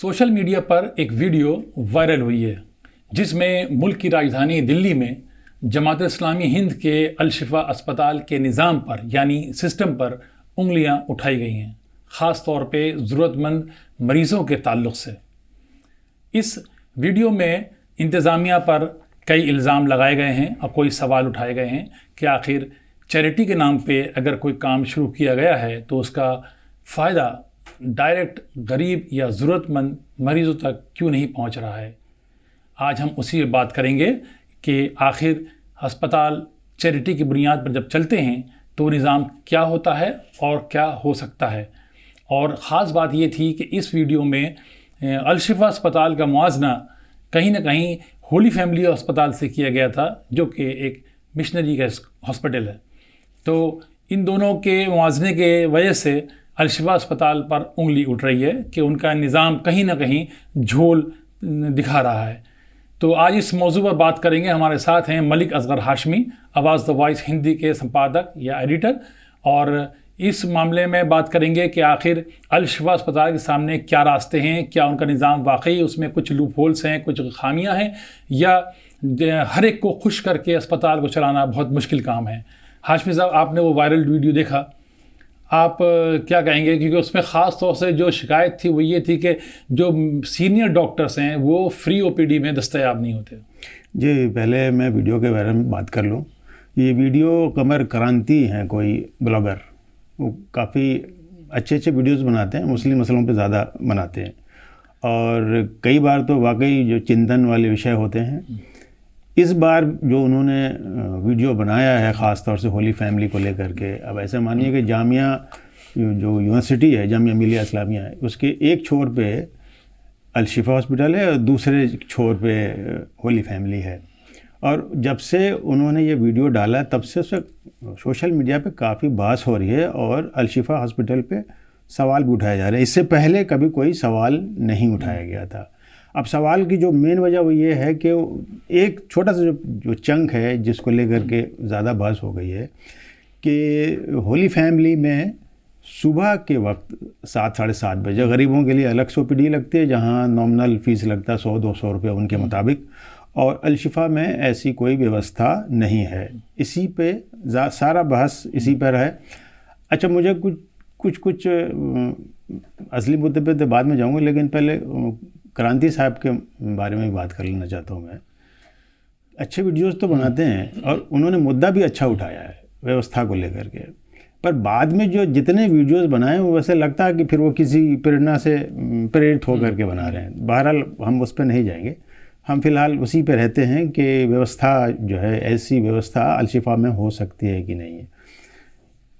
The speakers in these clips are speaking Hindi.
सोशल मीडिया पर एक वीडियो वायरल हुई है जिसमें मुल्क की राजधानी दिल्ली में जमात इस्लामी हिंद के अल-शिफा अस्पताल के निज़ाम पर यानी सिस्टम पर उंगलियां उठाई गई हैं, ख़ास तौर पे ज़रूरतमंद मरीज़ों के ताल्लुक़ से। इस वीडियो में इंतज़ामिया पर कई इल्ज़ाम लगाए गए हैं और कोई सवाल उठाए गए हैं कि आखिर चैरिटी के नाम पे अगर कोई काम शुरू किया गया है तो उसका फ़ायदा डायरेक्ट गरीब या ज़रूरतमंद मरीज़ों तक क्यों नहीं पहुंच रहा है। आज हम उसी पे बात करेंगे कि आखिर अस्पताल चैरिटी की बुनियाद पर जब चलते हैं तो निज़ाम क्या होता है और क्या हो सकता है। और ख़ास बात ये थी कि इस वीडियो में अल-शिफा अस्पताल का मुआजना कहीं ना कहीं होली फैमिली अस्पताल से किया गया था, जो कि एक मिशनरी का हॉस्पिटल है। तो इन दोनों के मुआवजे के वजह से अल-शिफा अस्पताल पर उंगली उठ रही है कि उनका निज़ाम कहीं ना कहीं झोल दिखा रहा है। तो आज इस मौजू पर बात करेंगे। हमारे साथ हैं मलिक असगर हाशमी, आवाज़ द वॉइस हिंदी के संपादक या एडिटर, और इस मामले में बात करेंगे कि आखिर अल-शिफा अस्पताल के सामने क्या रास्ते हैं, क्या उनका निज़ाम वाकई उसमें कुछ लूप होल्स हैं, कुछ खामियां हैं, या हर एक को खुश करके अस्पताल को चलाना बहुत मुश्किल काम है। हाशमी साहब, आपने वो वायरल वीडियो देखा, आप क्या कहेंगे? क्योंकि उसमें ख़ास तौर से जो शिकायत थी वो ये थी कि जो सीनियर डॉक्टर्स हैं वो फ्री ओपीडी में दस्तयाब नहीं होते। जी, पहले मैं वीडियो के बारे में बात कर लूँ। ये वीडियो कमर क्रांति हैं, कोई ब्लॉगर, वो काफ़ी अच्छे वीडियोस बनाते हैं, मुस्लिम मसलों पे ज़्यादा बनाते हैं, और कई बार तो वाकई जो चिंतन वाले विषय होते हैं। इस बार जो उन्होंने वीडियो बनाया है ख़ास तौर से होली फैमिली को लेकर के, अब ऐसे मानिए कि जामिया जो यूनिवर्सिटी है, जामिया मिलिया इस्लामिया है, उसके एक छोर पे अल-शिफा हॉस्पिटल है और दूसरे छोर पे होली फैमिली है। और जब से उन्होंने ये वीडियो डाला तब से सोशल मीडिया पे काफ़ी बहस हो रही है और अल-शिफा हॉस्पिटल पे सवाल भी उठाए जा रहे हैं। इससे पहले कभी कोई सवाल नहीं उठाया गया था। अब सवाल की जो मेन वजह वो ये है कि एक छोटा सा जो चंक है जिसको लेकर के ज़्यादा बहस हो गई है कि होली फैमिली में सुबह के वक्त 7 साढ़े 7 बजे गरीबों के लिए अलग से ओपीडी लगती है, जहाँ नॉमिनल फ़ीस लगता है 100-200 रुपये उनके मुताबिक, और अल-शिफा में ऐसी कोई व्यवस्था नहीं है। इसी पे सारा बहस इसी पर है। अच्छा, मुझे कुछ असली मुद्दे पे तो बाद में जाऊँगा, लेकिन पहले क्रांति साहब के बारे में भी बात कर लेना चाहता हूँ मैं। अच्छे वीडियोस तो बनाते हैं और उन्होंने मुद्दा भी अच्छा उठाया है व्यवस्था को लेकर के, पर बाद में जो जितने वीडियोस बनाए वो वैसे लगता है कि फिर वो किसी प्रेरणा से प्रेरित होकर के बना रहे हैं। बहरहाल हम उस पर नहीं जाएंगे, हम फिलहाल उसी पे रहते हैं कि व्यवस्था जो है, ऐसी व्यवस्था अल-शिफा में हो सकती है कि नहीं है।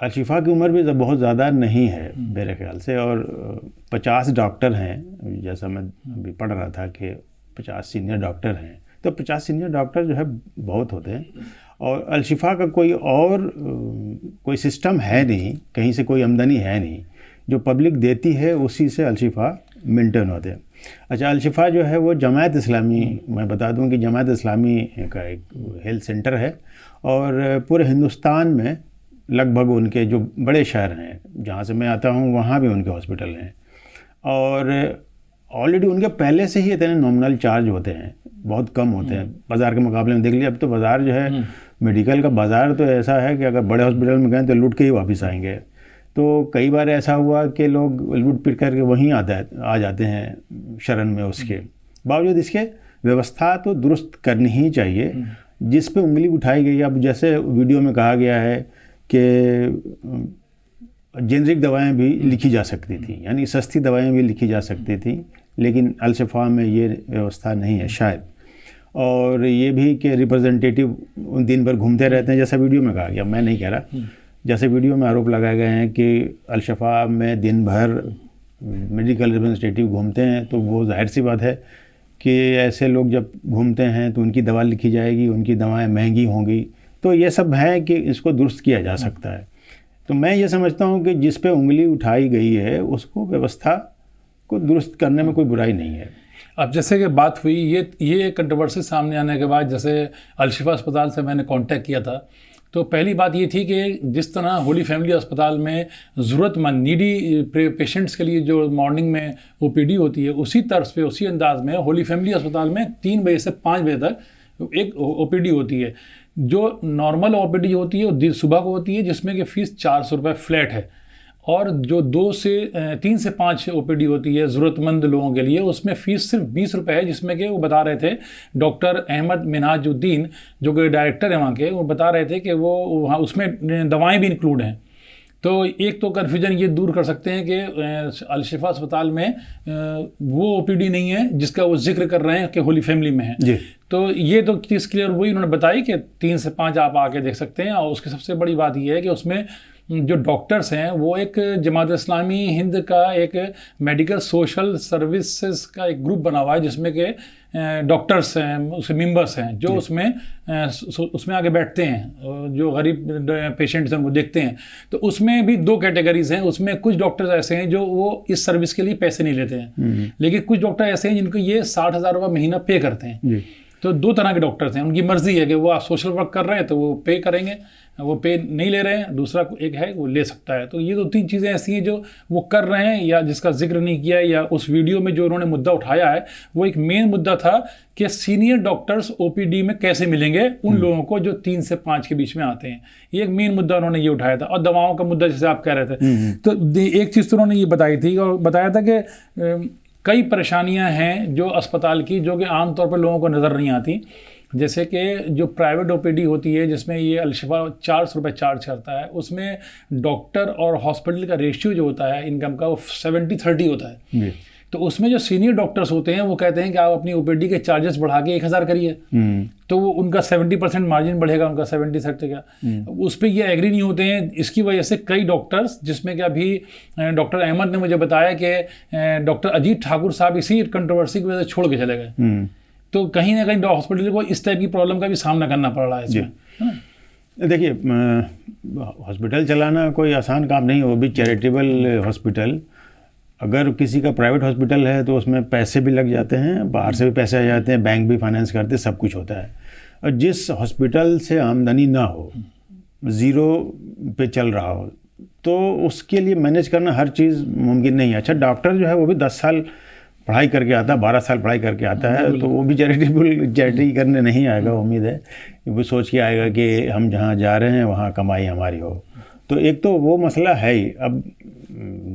अल-शिफा की उम्र भी बहुत ज़्यादा नहीं है मेरे ख्याल से, और 50 डॉक्टर हैं, जैसा मैं अभी पढ़ रहा था कि 50 सीनियर डॉक्टर हैं। तो 50 सीनियर डॉक्टर जो है बहुत होते हैं, और अल-शिफा का कोई सिस्टम है नहीं, कहीं से कोई आमदनी है नहीं, जो पब्लिक देती है उसी से अल-शिफा मेंटेन होते हैं। अच्छा, अल-शिफा जो है वो जमात इस्लामी, मैं बता दूं कि जमात इस्लामी का एक हेल्थ सेंटर है, और पूरे हिंदुस्तान में लगभग उनके जो बड़े शहर हैं, जहाँ से मैं आता हूँ वहाँ भी उनके हॉस्पिटल हैं, और ऑलरेडी उनके पहले से ही इतने नॉमिनल चार्ज होते हैं, बहुत कम होते हैं बाज़ार के मुकाबले में। देख लीजिए, अब तो बाज़ार जो है, मेडिकल का बाज़ार तो ऐसा है कि अगर बड़े हॉस्पिटल में गए तो लूट के ही वापस आएंगे। तो कई बार ऐसा हुआ कि लोग लूट पिट करके वहीं आ जाते हैं शरण में। उसके बावजूद इसके व्यवस्था तो दुरुस्त करनी ही चाहिए। जिस पे उंगली उठाई गई, अब जैसे वीडियो में कहा गया है कि जेनरिक दवाएं भी लिखी जा सकती थी, यानी सस्ती दवाएं भी लिखी जा सकती थी, लेकिन अल-शिफा में ये व्यवस्था नहीं है शायद। और ये भी कि रिप्रेजेंटेटिव दिन भर घूमते रहते हैं, जैसा वीडियो में कहा गया, मैं नहीं कह रहा, जैसे वीडियो में आरोप लगाए गए हैं कि अल-शिफा में दिन भर मेडिकल रिप्रेजेंटेटिव घूमते हैं, तो वो जाहिर सी बात है कि ऐसे लोग जब घूमते हैं तो उनकी दवा लिखी जाएगी, उनकी दवाएं महंगी होंगी। तो ये सब है कि इसको दुरुस्त किया जा सकता है। तो मैं ये समझता हूँ कि जिस पे उंगली उठाई गई है उसको व्यवस्था को दुरुस्त करने में कोई बुराई नहीं है। अब जैसे कि बात हुई ये कंट्रोवर्सी सामने आने के बाद, जैसे अल-शिफा अस्पताल से मैंने कांटेक्ट किया था, तो पहली बात ये थी कि जिस तरह होली फैमिली अस्पताल में ज़रूरतमंद नीडी पेशेंट्स के लिए जो मॉर्निंग में ओपीडी होती है, उसी तर्ज पे उसी अंदाज में होली फैमिली अस्पताल में 3 बजे से 5 बजे तक एक ओपीडी होती है। जो नॉर्मल ओपीडी होती है वो सुबह को होती है, जिसमें कि फ़ीस 400 रुपये फ्लैट है, और जो 3 से 5 ओपीडी होती है ज़रूरतमंद लोगों के लिए, उसमें फ़ीस सिर्फ 20 रुपये है, जिसमें कि वो बता रहे थे डॉक्टर अहमद मिनहाजुद्दीन जो कि डायरेक्टर हैं वहाँ के, वो बता रहे थे कि वो वहाँ उसमें दवाएं भी इंक्लूड हैं। तो एक तो कन्फ्यूजन ये दूर कर सकते हैं कि अलशिफा अस्पताल में वो ओपीडी नहीं है जिसका वो जिक्र कर रहे हैं कि होली फैमिली में है जी। तो ये तो चीज़ क्लियर हुई, उन्होंने बताई कि 3 से 5 आप आके देख सकते हैं। और उसकी सबसे बड़ी बात ये है कि उसमें जो डॉक्टर्स हैं वो एक जमात इस्लामी हिंद का एक मेडिकल सोशल सर्विसेज का एक ग्रुप बना हुआ है, जिसमें के डॉक्टर्स हैं, उसके मेंबर्स हैं जो उसमें आगे बैठते हैं, जो गरीब पेशेंट्स हैं उनको देखते हैं। तो उसमें भी 2 कैटेगरीज हैं। उसमें कुछ डॉक्टर्स ऐसे हैं जो वो इस सर्विस के लिए पैसे नहीं लेते हैं, लेकिन कुछ डॉक्टर ऐसे हैं जिनको ये 60,000 रुपये महीना पे करते हैं। तो 2 तरह के डॉक्टर्स हैं, उनकी मर्जी है कि वो आप सोशल वर्क कर रहे हैं तो वो पे करेंगे, वो पे नहीं ले रहे हैं, दूसरा एक है वो ले सकता है। तो ये 2-3 चीज़ें ऐसी हैं जो वो कर रहे हैं, या जिसका जिक्र नहीं किया है, या उस वीडियो में जो उन्होंने मुद्दा उठाया है वो एक मेन मुद्दा था कि सीनियर डॉक्टर्स ओपीडी में कैसे मिलेंगे उन लोगों को जो 3 से 5 के बीच में आते हैं। ये एक मेन मुद्दा उन्होंने ये उठाया था। और दवाओं का मुद्दा जैसे आप कह रहे थे, तो एक चीज़ तो उन्होंने ये बताई थी और बताया था कि कई परेशानियां हैं जो अस्पताल की, जो कि आमतौर पर लोगों को नज़र नहीं आती। जैसे कि जो प्राइवेट ओपीडी होती है जिसमें ये अलशिफा 400 रुपये चार्ज करता है, उसमें डॉक्टर और हॉस्पिटल का रेशियो जो होता है इनकम का वो 70-30 होता है। तो उसमें जो सीनियर डॉक्टर्स होते हैं वो कहते हैं कि आप अपनी ओपीडी के चार्जेस बढ़ा के 1,000 करिए, तो वो उनका 70% मार्जिन बढ़ेगा, उनका 70-30 का। उस पर ये एग्री नहीं होते हैं। इसकी वजह से कई डॉक्टर्स, जिसमें कि अभी डॉक्टर अहमद ने मुझे बताया कि डॉक्टर अजीत ठाकुर साहब इसी कंट्रोवर्सी की वजह से छोड़ के चले गए। तो कहीं ना कहीं हॉस्पिटल को इस टाइप की प्रॉब्लम का भी सामना करना पड़ रहा है इसमें। देखिए, हॉस्पिटल चलाना कोई आसान काम नहीं, वो भी चैरिटेबल हॉस्पिटल। अगर किसी का प्राइवेट हॉस्पिटल है तो उसमें पैसे भी लग जाते हैं, बाहर से भी पैसे आ जाते हैं, बैंक भी फाइनेंस करते, सब कुछ होता है। और जिस हॉस्पिटल से आमदनी ना हो, ज़ीरो पे चल रहा हो, तो उसके लिए मैनेज करना हर चीज़ मुमकिन नहीं है। अच्छा, डॉक्टर जो है वो भी 10 साल पढ़ाई करके आता है, 12 साल पढ़ाई करके आता है, तो वो भी चैरिटी करने नहीं आएगा। उम्मीद है वो सोच के आएगा कि हम जहाँ जा रहे हैं वहाँ कमाई हमारी हो। तो एक तो वो मसला है ही। अब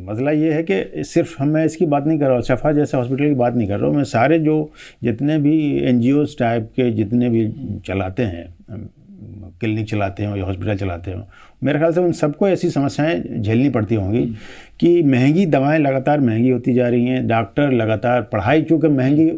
मसला ये है कि सिर्फ मैं इसकी बात नहीं कर रहा हूँ, शफा जैसे हॉस्पिटल की बात नहीं कर रहा हूँ मैं, सारे जो जितने भी NGOs टाइप के जितने भी चलाते हैं, क्लिनिक चलाते हैं या हॉस्पिटल चलाते हैं, मेरे ख्याल से उन सबको ऐसी समस्याएं झेलनी पड़ती होंगी कि महंगी दवाएं लगातार महंगी होती जा रही हैं, डॉक्टर लगातार, पढ़ाई चूँकि महंगी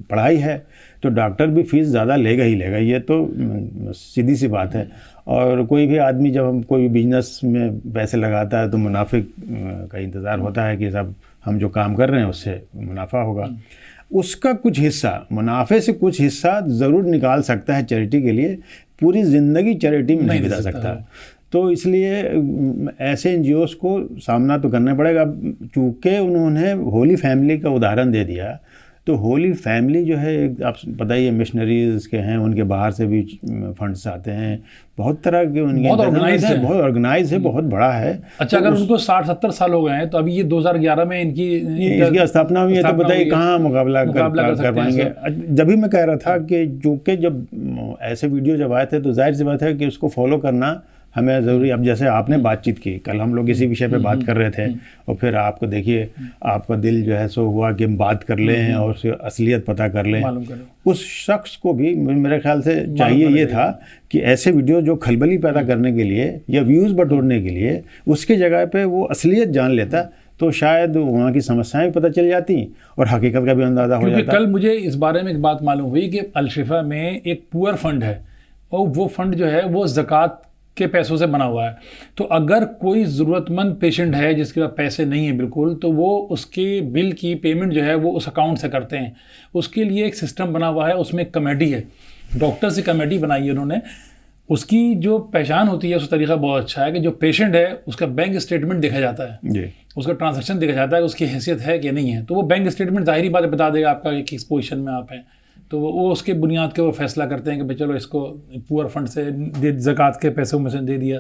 पढ़ाई है तो डॉक्टर भी फीस ज़्यादा लेगा ही लेगा, ये तो सीधी सी बात है। और कोई भी आदमी जब हम कोई बिजनेस में पैसे लगाता है तो मुनाफे का इंतज़ार होता है कि सब हम जो काम कर रहे हैं उससे मुनाफा होगा। उसका कुछ हिस्सा, मुनाफे से कुछ हिस्सा ज़रूर निकाल सकता है चैरिटी के लिए, पूरी ज़िंदगी चैरिटी में नहीं बिता सकता। तो इसलिए ऐसे NGOs को सामना तो करना पड़ेगा। चूँकि उन्होंने होली फैमिली का उदाहरण दे दिया, तो होली फैमिली जो है, आप पता ही है, मिशनरीज़ के हैं, उनके बाहर से भी फंड्स आते हैं, बहुत तरह के उनके, बहुत ऑर्गेनाइज है, बहुत बड़ा है। अच्छा, अगर उनको 60-70 साल हो गए हैं तो अभी ये 2011 में इसकी स्थापना हुई है, तो बताइए कहाँ मुकाबला कर पाएंगे। जब भी मैं कह रहा था कि चूँकि जब ऐसे वीडियो जब आए थे तो जाहिर सी बात है कि उसको फॉलो करना हमें ज़रूरी। अब जैसे आपने बातचीत की, कल हम लोग इसी विषय पे बात कर रहे थे, और फिर आपको देखिए आपका दिल जो है सो हुआ कि हम बात कर लें और उसकी असलियत पता कर लें। उस शख्स को भी मेरे ख्याल से चाहिए ये था कि ऐसे वीडियो जो खलबली पैदा करने के लिए या व्यूज़ बटोरने के लिए, उसकी जगह पे वो असलियत जान लेता तो शायद वहाँ की समस्याएं भी पता चल जाती और हकीकत का भी अंदाज़ा हो जाता। कल मुझे इस बारे में एक बात मालूम हुई कि अलशिफा में एक पुअर फंड है, और वो फंड जो है वो ज़कात के पैसों से बना हुआ है। तो अगर कोई ज़रूरतमंद पेशेंट है जिसके पास पैसे नहीं है बिल्कुल, तो वो उसके बिल की पेमेंट जो है वो उस अकाउंट से करते हैं। उसके लिए एक सिस्टम बना हुआ है, उसमें एक कमेटी है, डॉक्टर से कमेटी बनाई है उन्होंने। उसकी जो पहचान होती है, उसका तरीका बहुत अच्छा है कि जो पेशेंट है उसका बैंक स्टेटमेंट देखा जाता है, उसका ट्रांजैक्शन देखा जाता है, उसकी हैसियत है कि नहीं है। तो वो बैंक स्टेटमेंट ज़ाहिरी बात बता देगा आपका कि किस पोजीशन में आप हैं। तो वो उसके बुनियाद के वो फैसला करते हैं कि भाई चलो इसको पुअर फंड से ज़कात के पैसों में से दे दिया।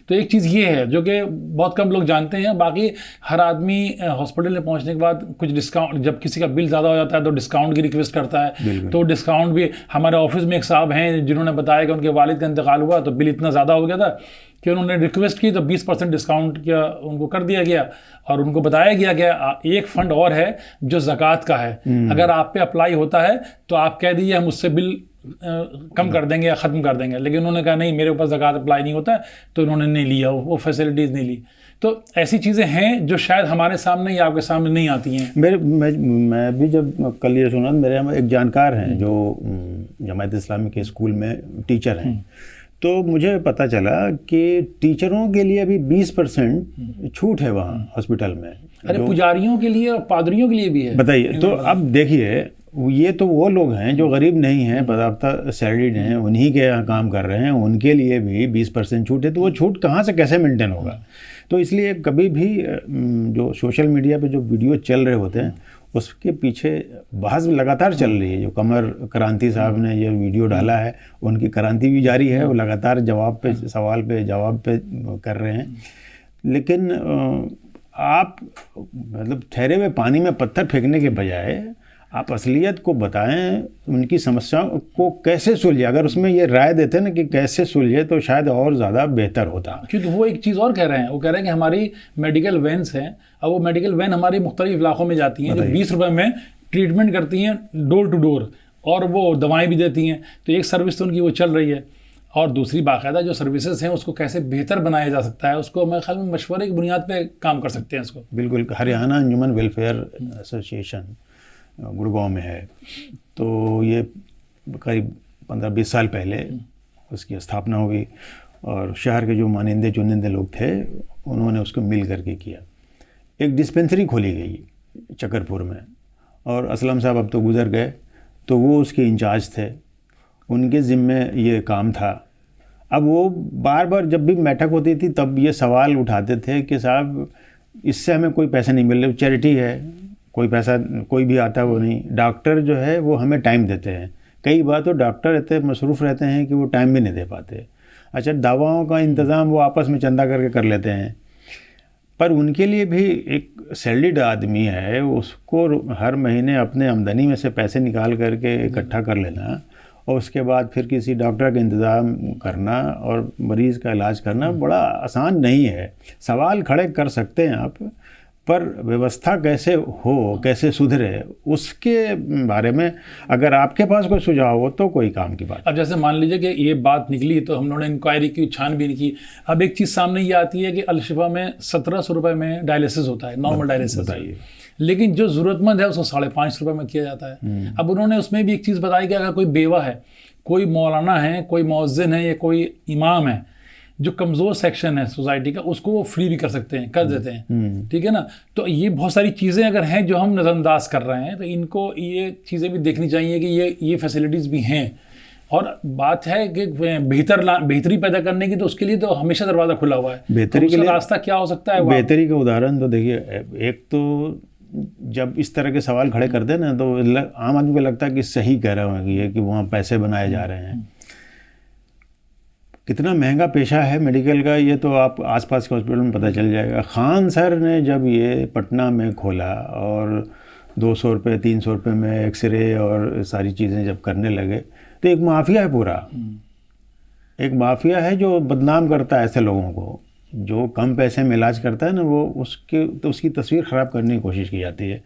तो एक चीज़ ये है जो कि बहुत कम लोग जानते हैं। बाकी हर आदमी हॉस्पिटल में पहुंचने के बाद कुछ डिस्काउंट, जब किसी का बिल ज़्यादा हो जाता है तो डिस्काउंट की रिक्वेस्ट करता है, तो डिस्काउंट भी हमारे ऑफिस में एक साहब हैं जिन्होंने बताया कि उनके वालिद का इंतकाल हुआ तो बिल इतना ज़्यादा हो गया था कि उन्होंने रिक्वेस्ट की तो 20% डिस्काउंट किया उनको कर दिया गया, और उनको बताया गया कि एक फ़ंड और है जो ज़कात का है, अगर आप पे अप्लाई होता है तो आप कह दीजिए हम उससे बिल कम कर देंगे या ख़त्म कर देंगे। लेकिन उन्होंने कहा नहीं, मेरे ऊपर ज़कात अप्लाई नहीं होता है, तो उन्होंने नहीं लिया, वो फैसिलिटीज़ नहीं ली। तो ऐसी चीज़ें हैं जो शायद हमारे सामने या आपके सामने नहीं आती हैं। मैं भी जब कल ये सुना, मेरे यहाँ एक जानकार हैं जो जमात इस्लामी के स्कूल में टीचर हैं, तो मुझे पता चला कि टीचरों के लिए अभी 20% छूट है वहाँ हॉस्पिटल में। अरे पुजारियों के लिए और पादरियों के लिए भी है। बताइए, तो अब देखिए, ये तो वो लोग हैं जो गरीब नहीं हैं, बाकायदा सैलरीड हैं, उन्हीं के यहाँ काम कर रहे हैं, उनके लिए भी 20% छूट है। तो वो छूट कहाँ से कैसे मेंटेन होगा? तो इसलिए कभी भी जो सोशल मीडिया पे जो वीडियो चल रहे होते हैं उसके पीछे बहस लगातार चल रही है। जो कमर क्रांति साहब ने ये वीडियो डाला है, उनकी क्रांति भी जारी है, वो लगातार सवाल पे जवाब पे कर रहे हैं। लेकिन आप मतलब ठहरे हुए पानी में पत्थर फेंकने के बजाय आप असलियत को बताएं, उनकी समस्याओं को कैसे सुलझे। अगर उसमें ये राय देते ना कि कैसे सुलझे तो शायद और ज़्यादा बेहतर होता। क्योंकि वो एक चीज़ और कह रहे हैं, वो कह रहे हैं कि हमारी मेडिकल वैन्स हैं, अब वो मेडिकल वैन हमारी मुख्तलिफ इलाकों में जाती हैं जो 20 रुपये में ट्रीटमेंट करती हैं डोर टू डोर, और वो दवाएँ भी देती हैं। तो एक सर्विस तो उनकी वो चल रही है, और दूसरी बाकायदा जो सर्विसेज हैं उसको कैसे बेहतर बनाया जा सकता है, उसको मेरे ख्याल में मशवरे की बुनियाद पे काम कर सकते हैं इसको। बिल्कुल। Haryana human welfare association Gurgaon में है, तो ये करीब 15-20 साल पहले उसकी स्थापना हुई, और शहर के जो मानिंदे चुनिंदे लोग थे उन्होंने उसको मिल करके किया। एक डिस्पेंसरी खोली गई चकरपुर में, और असलम साहब अब तो गुज़र गए, तो वो उसके इंचार्ज थे, उनके ज़िम्मे ये काम था। अब वो बार बार जब भी बैठक होती थी तब ये सवाल उठाते थे कि साहब इससे हमें कोई पैसा नहीं मिल रहा, चैरिटी है, कोई पैसा कोई भी आता है वो नहीं। डॉक्टर जो है वो हमें टाइम देते हैं, कई बार तो डॉक्टर इतने मसरूफ़ रहते हैं कि वो टाइम भी नहीं दे पाते। अच्छा, दवाओं का इंतज़ाम वो आपस में चंदा करके कर लेते हैं, पर उनके लिए भी एक सैलरीड आदमी है, उसको हर महीने अपने आमदनी में से पैसे निकाल करके इकट्ठा कर लेना, और उसके बाद फिर किसी डॉक्टर का इंतज़ाम करना और मरीज़ का इलाज करना बड़ा आसान नहीं है। सवाल खड़े कर सकते हैं आप, पर व्यवस्था कैसे हो, कैसे सुधरे, उसके बारे में अगर आपके पास कोई सुझाव हो तो कोई काम की बात। अब जैसे मान लीजिए कि ये बात निकली तो हम लोगों ने इंक्वायरी की, छानबीन की। अब एक चीज़ सामने ये आती है कि अलशिफा में 1700 रुपये में डायलिसिस होता है, नॉर्मल डायलिसिस। लेकिन जो ज़रूरतमंद है उसको 550 रुपये में किया जाता है। अब उन्होंने उसमें भी एक चीज़ बताई कि अगर कोई बेवा है, कोई मौलाना है, कोई मुअज्जिन है या कोई इमाम है, जो कमज़ोर सेक्शन है सोसाइटी का, उसको वो फ्री भी कर सकते हैं, कर देते हैं। ठीक है ना? तो ये बहुत सारी चीज़ें अगर हैं जो हम नज़रअंदाज कर रहे हैं, तो इनको ये चीज़ें भी देखनी चाहिए कि ये फैसिलिटीज़ भी हैं। और बात है कि बेहतरी पैदा करने की, तो उसके लिए तो हमेशा दरवाज़ा खुला हुआ है। बेहतरी के लिए रास्ता क्या हो सकता है? बेहतरी का उदाहरण तो देखिए, एक तो जब इस तरह के सवाल खड़े करते हैं ना, तो आम आदमी को लगता है कि सही कह रहे होंगे कि वहाँ पैसे बनाए जा रहे हैं। कितना महंगा पेशा है मेडिकल का, ये तो आप आसपास के हॉस्पिटल में पता चल जाएगा। खान सर ने जब ये पटना में खोला और 200 रुपये 300 रुपये में एक्सरे और सारी चीज़ें जब करने लगे, तो एक माफिया है पूरा, एक माफिया है जो बदनाम करता है ऐसे लोगों को। जो कम पैसे में इलाज करता है ना, वो उसकी तस्वीर ख़राब करने की कोशिश की जाती है।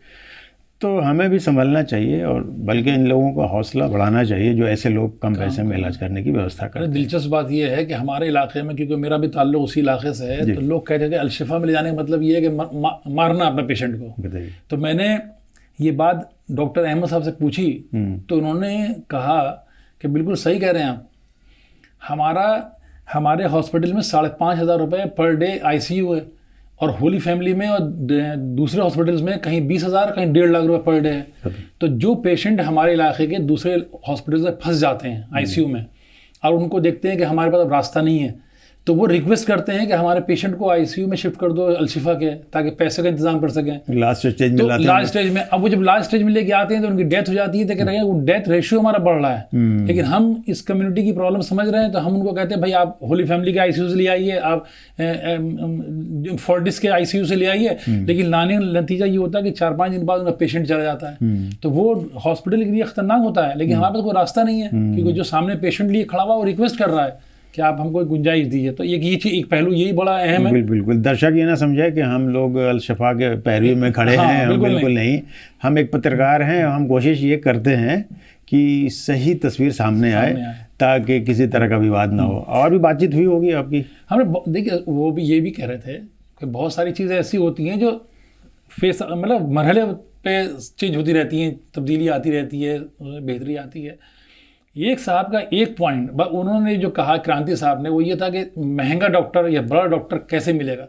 तो हमें भी संभलना चाहिए, और बल्कि इन लोगों का हौसला बढ़ाना चाहिए जो ऐसे लोग कम पैसे में इलाज करने की व्यवस्था करें। दिलचस्प बात यह है कि हमारे इलाके में, क्योंकि मेरा भी ताल्लुक उसी इलाके से है, तो लोग कहते थे अलशिफा में ले जाने का मतलब ये है कि मारना अपने पेशेंट को। बताइए। तो मैंने ये बात डॉक्टर अहमद साहब से पूछी, तो उन्होंने कहा कि बिल्कुल सही कह रहे हैं आप, हमारे हॉस्पिटल में 5,500 रुपये पर डे ICU है, और होली फैमिली में और दूसरे हॉस्पिटल्स में कहीं 20,000 कहीं 1.5 लाख रुपए पर डे है। तो जो पेशेंट हमारे इलाके के दूसरे हॉस्पिटल्स में फंस जाते हैं ICU में, और उनको देखते हैं कि हमारे पास अब रास्ता नहीं है, तो वो रिक्वेस्ट करते हैं कि हमारे पेशेंट को आईसीयू में शिफ्ट कर दो अल-शिफा के, ताकि पैसे का इंतजाम कर सकें। लास्ट स्टेज में तो लाते लास्ट स्टेज में, अब वो जब लास्ट स्टेज में लेके आते हैं तो उनकी डेथ हो जाती है, तो कह रहे हैं वो डेथ रेशियो हमारा बढ़ रहा है। लेकिन हम इस कम्युनिटी की प्रॉब्लम समझ रहे हैं, तो हम उनको कहते हैं भाई आप होली फैमिली के आईसीयू से ले आइए, आप फोर्टिस के आईसीयू से ले आइए, लेकिन लाने का नतीजा ये होता है कि 4-5 दिन बाद उनका पेशेंट चला जाता है। तो वो हॉस्पिटल के लिए खतरनाक होता है, लेकिन हमारे पास कोई रास्ता नहीं है, क्योंकि जो सामने पेशेंट लिए खड़ा हुआ वो रिक्वेस्ट कर रहा है कि आप हमको गुंजाइश दीजिए। तो ये चीज़, एक पहलू यही बड़ा अहम है। बिल्कुल, दर्शक ये ना समझे कि हम लोग अल-शिफा के पैरवी में खड़े हैं, हम बिल्कुल नहीं। हम एक पत्रकार हैं, हम कोशिश ये करते हैं कि सही तस्वीर सामने आए ताकि किसी तरह का विवाद ना हो। और भी बातचीत हुई होगी आपकी? हमने देखिए, वो भी ये भी कह रहे थे कि बहुत सारी चीज़ें ऐसी होती हैं जो फेस मतलब मरहले पे चेंज होती रहती हैं, तब्दीली आती रहती है, बेहतरी आती है। एक साहब का एक पॉइंट उन्होंने जो कहा, क्रांति साहब ने, वो ये था कि महंगा डॉक्टर या बड़ा डॉक्टर कैसे मिलेगा।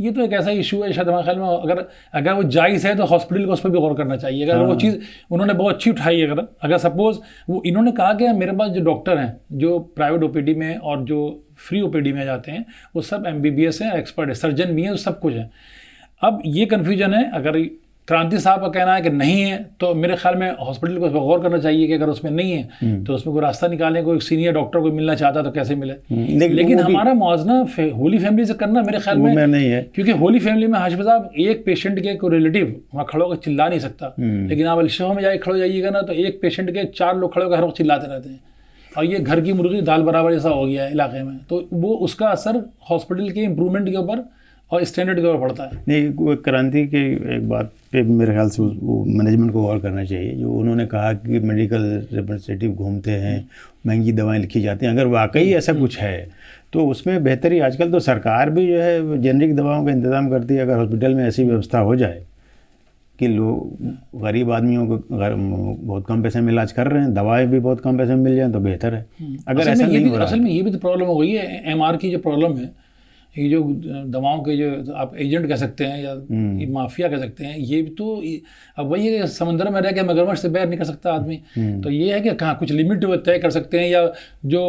ये तो एक ऐसा इशू है, शायद हमारे ख्याल में अगर वो जायज़ है तो हॉस्पिटल को उस पर भी गौर करना चाहिए। अगर वो चीज़ उन्होंने बहुत अच्छी उठाई, अगर सपोज वो इन्होंने कहा कि मेरे पास जो डॉक्टर हैं जो प्राइवेट ओपीडी में और जो फ्री ओपीडी में जाते हैं वो सब MBBS हैं, एक्सपर्ट है, सर्जन भी हैं, सब कुछ है। अब ये कन्फ्यूजन है, अगर क्रांति साहब का कहना है कि नहीं है, तो मेरे ख्याल में हॉस्पिटल को गौर करना चाहिए कि अगर उसमें नहीं है तो उसमें कोई रास्ता निकालें। कोई सीनियर डॉक्टर को मिलना चाहता तो कैसे मिले। लेकिन हमारा मुआवजा होली फैमिली से करना मेरे ख्याल में नहीं है, क्योंकि होली फैमिली में हाशिम साहब एक पेशेंट के कोई रिलेटिव वहाँ खड़े होकर चिल्ला नहीं सकता, लेकिन आप अल-शिफा में जाके खड़े जाइएगा ना, तो एक पेशेंट के 4 लोग खड़े होकर हर वक्त चिल्लाते रहते हैं, और ये घर की मुर्गी दाल बराबर जैसा हो गया है इलाके में। तो वो उसका असर हॉस्पिटल के इम्प्रूवमेंट के ऊपर और स्टैंडर्ड के ऊपर पड़ता है। नहीं, वो क्रांति के एक बात पे मेरे ख्याल से वो मैनेजमेंट को गौर करना चाहिए, जो उन्होंने कहा कि मेडिकल रिप्रेजेंटेटिव घूमते हैं, महंगी दवाएं लिखी जाती हैं। अगर वाकई ऐसा कुछ है तो उसमें बेहतरी, आजकल तो सरकार भी जो है जेनरिक दवाओं का इंतज़ाम करती है। अगर हॉस्पिटल में ऐसी व्यवस्था हो जाए कि लोग, गरीब आदमियों को बहुत कम पैसे में इलाज कर रहे हैं, दवाएं भी बहुत कम पैसे में मिल जाएं तो बेहतर है। अगर ऐसा नहीं हो रहा, असल में ये भी तो प्रॉब्लम हो गई है, MR की जो प्रॉब्लम है, ये जो दवाओं के जो आप एजेंट कह सकते हैं या ये माफिया कह सकते हैं, ये भी तो अब वही है, समंदर में रह के मगरमच्छ से बाहर निकल सकता आदमी। तो ये है कि कहाँ कुछ लिमिट तय कर सकते हैं, या जो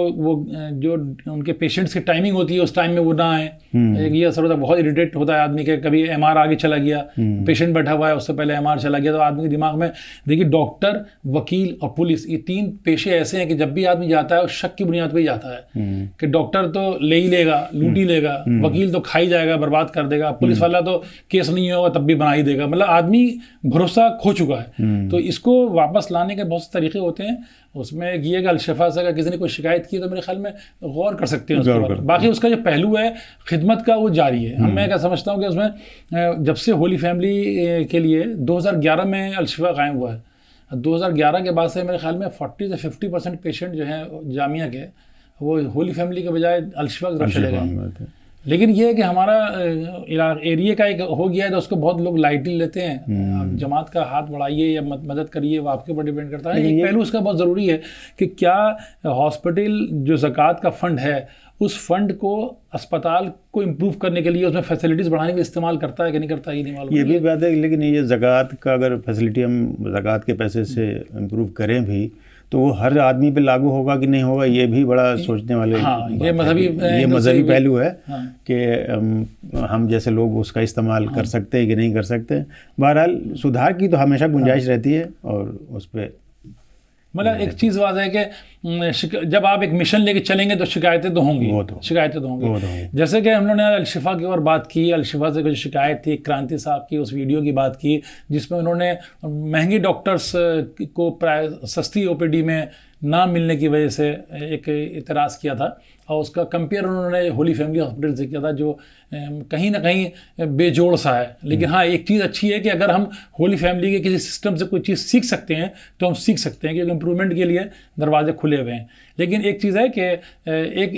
उनके पेशेंट्स की टाइमिंग होती है उस टाइम में वो ना आए। ये असर होता है, बहुत इरिटेट होता है आदमी के, कभी MR आगे चला गया, पेशेंट बैठा हुआ है, उससे पहले MR चला गया, तो आदमी के दिमाग में, देखिए डॉक्टर, वकील और पुलिस, ये 3 पेशे ऐसे हैं कि जब भी आदमी जाता है शक की बुनियाद पर ही जाता है कि डॉक्टर तो ले ही लेगा, लूट ही लेगा, वकील तो खा ही जाएगा, बर्बाद कर देगा, पुलिस वाला तो केस नहीं होगा तब भी बना ही देगा। मतलब आदमी भरोसा खो चुका है। तो इसको वापस लाने के बहुत से तरीके होते हैं। उसमें ये कि अल-शिफा से अगर किसी ने कोई शिकायत की तो मेरे ख्याल में गौर कर सकते हैं उसके बाद। बाकी उसका जो पहलू है खिदमत का वो जारी है। मैं क्या समझता हूँ कि उसमें जब से होली फैमिली के लिए 2011 में अल-शिफा कायम हुआ है, 2011 के बाद से मेरे ख्याल में 40 से 50% पेशेंट जो हैं जामिया के, वो होली फैमिली के बजाय अल-शिफा की तरफ चले गए। लेकिन ये है कि हमारा एरिया का एक हो गया है तो उसको बहुत लोग लाइटली लेते हैं। आप जमात का हाथ बढ़ाइए या मदद करिए, वो आपके ऊपर डिपेंड करता है। एक पहलू उसका बहुत ज़रूरी है कि क्या हॉस्पिटल जो ज़कात का फ़ंड है, उस फंड को अस्पताल को इम्प्रूव करने के लिए, उसमें फैसिलिटीज़ बढ़ाने के लिए इस्तेमाल करता है कि नहीं करता, ये नहीं मालूम। ये भी बात है, लेकिन ये ज़कात का अगर फैसिलिटी हम ज़कात के पैसे से इम्प्रूव करें भी तो वो हर आदमी पे लागू होगा कि नहीं होगा, ये भी बड़ा सोचने वाले। हाँ, ये मजहबी पहलू है कि हम जैसे लोग उसका इस्तेमाल कर सकते हैं कि नहीं कर सकते। बहरहाल सुधार की तो हमेशा गुंजाइश रहती है, और उस पर मतलब एक चीज़ बात है कि जब आप एक मिशन लेके चलेंगे तो शिकायतें तो होंगी, शिकायतें तो होंगी। जैसे कि हम लोगों ने अल-शिफा की और बात की, अल-शिफा से कुछ शिकायत थी, क्रांति साहब की उस वीडियो की बात की जिसमें उन्होंने महंगी डॉक्टर्स को सस्ती OPD में ना मिलने की वजह से एक इतराज़ किया था, और उसका कंपेयर उन्होंने होली फैमिली हॉस्पिटल से किया था, जो कहीं ना कहीं बेजोड़ सा है। लेकिन हाँ, एक चीज़ अच्छी है कि अगर हम होली फैमिली के किसी सिस्टम से कोई चीज़ सीख सकते हैं तो हम सीख सकते हैं, क्योंकि इम्प्रूवमेंट के लिए दरवाजे खुले हुए हैं। लेकिन एक चीज़ है कि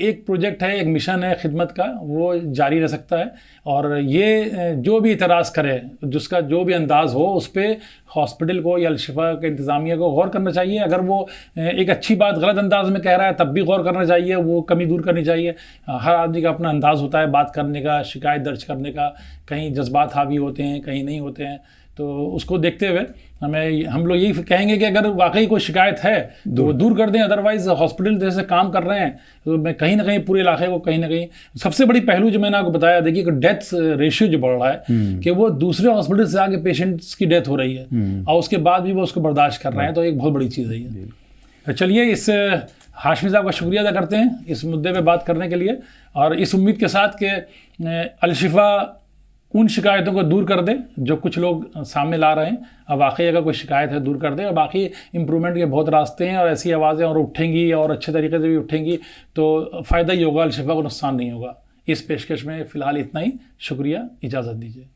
एक प्रोजेक्ट है, एक मिशन है खिदमत का, वो जारी रह सकता है। और ये जो भी इतराज़ करे, जिसका जो भी अंदाज़ हो, उस पर हॉस्पिटल को या अल-शिफा के इंतज़ामिया को गौर करना चाहिए। अगर वो एक अच्छी बात गलत अंदाज में कह रहा है तब भी गौर करना चाहिए, वो कमी दूर करनी चाहिए। हर आदमी का अपना अंदाज़ होता है बात करने का, शिकायत दर्ज करने का, कहीं जज्बात हावी होते हैं, कहीं नहीं होते हैं। तो उसको देखते हुए हम लोग यही कहेंगे कि अगर वाकई कोई शिकायत है तो वो दूर कर दें, अदरवाइज हॉस्पिटल जैसे काम कर रहे हैं तो मैं कहीं ना कहीं पूरे इलाके को कहीं ना कहीं सबसे बड़ी पहलू जो मैंने आपको बताया, देखिए कि डेथ रेशियो जो बढ़ रहा है कि वो दूसरे हॉस्पिटल से आके पेशेंट्स की डेथ हो रही है और उसके बाद भी वो उसको बर्दाश्त कर रहे हैं, तो एक बहुत बड़ी चीज़ है ये। चलिए इस हाशमी साहब का शुक्रिया अदा करते हैं इस मुद्दे पे बात करने के लिए, और इस उम्मीद के साथ कि अलशिफा उन शिकायतों को दूर कर दे जो कुछ लोग सामने ला रहे हैं। अब वाकई अगर कोई शिकायत है दूर कर दे, और बाकी इम्प्रूवमेंट के बहुत रास्ते हैं और ऐसी आवाज़ें और उठेंगी और अच्छे तरीके से भी उठेंगी तो फ़ायदा ही होगा, अलशिफा को नुकसान नहीं होगा। इस पेशकश में फ़िलहाल इतना ही। शुक्रिया, इजाज़त दीजिए।